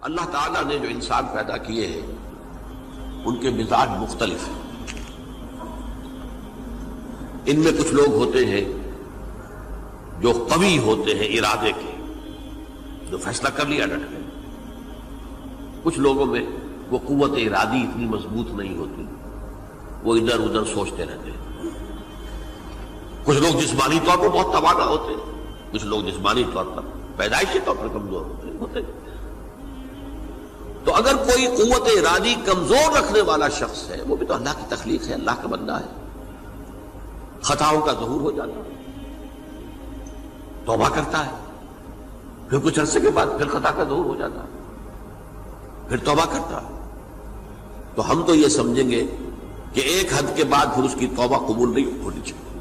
اللہ تعالیٰ نے جو انسان پیدا کیے ہیں ان کے مزاج مختلف ہیں. ان میں کچھ لوگ ہوتے ہیں جو قوی ہوتے ہیں ارادے کے، جو فیصلہ کر لیا ڈٹ گئے. کچھ لوگوں میں وہ قوت ارادی اتنی مضبوط نہیں ہوتی، وہ ادھر ادھر سوچتے رہتے ہیں. کچھ لوگ جسمانی طور پر بہت توانا ہوتے ہیں، کچھ لوگ جسمانی طور پر پیدائشی طور پر کمزور ہوتے ہیں. تو اگر کوئی قوت ارادی کمزور رکھنے والا شخص ہے، وہ بھی تو اللہ کی تخلیق ہے، اللہ کا بندہ ہے. خطاؤں کا ظہور ہو جاتا ہے، توبہ کرتا ہے، پھر کچھ عرصے کے بعد پھر خطا کا ظہور ہو جاتا ہے، پھر توبہ کرتا ہے. تو ہم تو یہ سمجھیں گے کہ ایک حد کے بعد پھر اس کی توبہ قبول نہیں ہونی چاہیے.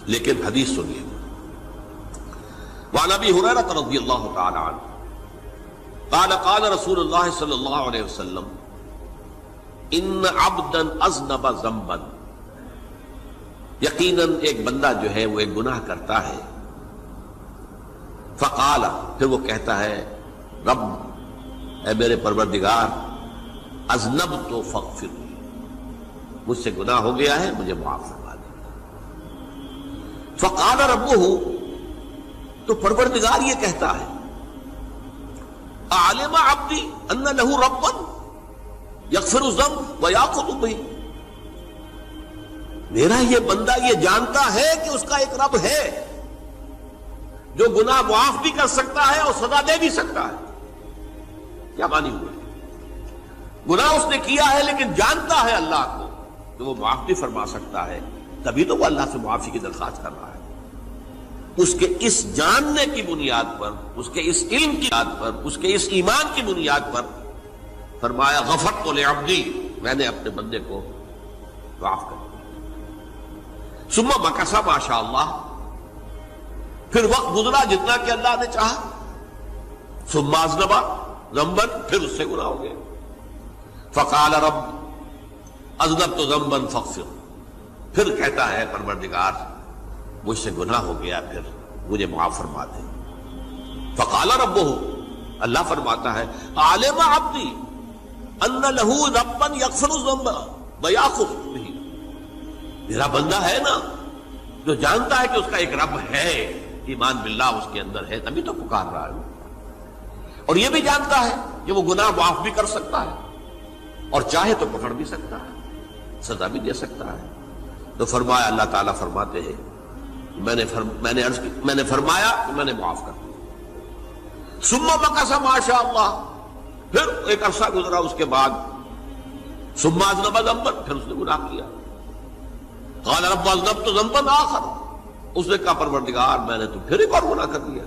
لیکن حدیث سنیے. وعن ابی ہریرہ رضی اللہ تعالی عنہ قال قال رسول اللہ صلی اللہ علیہ وسلم ان عبدا اذنب ذنبا، یقیناً ایک بندہ جو ہے وہ ایک گناہ کرتا ہے. فقال، پھر وہ کہتا ہے رب، اے میرے پروردگار، اذنبت فاغفر لی، مجھ سے گناہ ہو گیا ہے، مجھے معاف فرما دے. فقال ربہ، تو پروردگار یہ کہتا ہے اعلم عبدی ان لہ ربا یغفر الذنب ویأخذ بہ، میرا یہ بندہ یہ جانتا ہے کہ اس کا ایک رب ہے جو گناہ معاف بھی کر سکتا ہے اور سزا دے بھی سکتا ہے. کیا مانی ہوئے؟ گناہ اس نے کیا ہے لیکن جانتا ہے اللہ کو کہ وہ معاف بھی فرما سکتا ہے، تبھی تو وہ اللہ سے معافی کی درخواست کر رہا ہے. اس کے اس جاننے کی بنیاد پر، اس کے اس علم کی بنیاد پر، اس کے اس ایمان کی بنیاد پر فرمایا غفرت لعبدی، میں نے اپنے بندے کو معاف کر دیا. ثم مکث ما شاء اللہ، پھر وقت گزرا جتنا کہ اللہ نے چاہا. ثم اذنب ذنبا، پھر اس سے گناہ ہو گیا. فقال رب اذنبت ذنبا فاغفر، پھر کہتا ہے پروردگار مجھ سے گناہ ہو گیا، پھر مجھے معاف فرما دے. فقال ربہ، اللہ فرماتا ہے عالم عبدی ان لہ ربا یغفر الذنب ویأخذ بہ، میرا بندہ ہے نا جو جانتا ہے کہ اس کا ایک رب ہے، ایمان باللہ اس کے اندر ہے، تبھی تو پکار رہا ہے. اور یہ بھی جانتا ہے کہ وہ گناہ معاف بھی کر سکتا ہے اور چاہے تو پکڑ بھی سکتا ہے، سزا بھی دے سکتا ہے. تو فرمایا، اللہ تعالیٰ فرماتے ہیں میں نے فرمایا کہ میں نے معاف کر دیا. ثم مکث ما شاء اللہ، پھر ایک عرصہ گزرا اس کے بعد. ثم اذنب ذنبا، پھر اس نے گناہ کیا. قال رب اذنبت ذنبا آخر، اس نے کہا پروردگار میں نے تو پھر ایک اور گناہ کر دیا.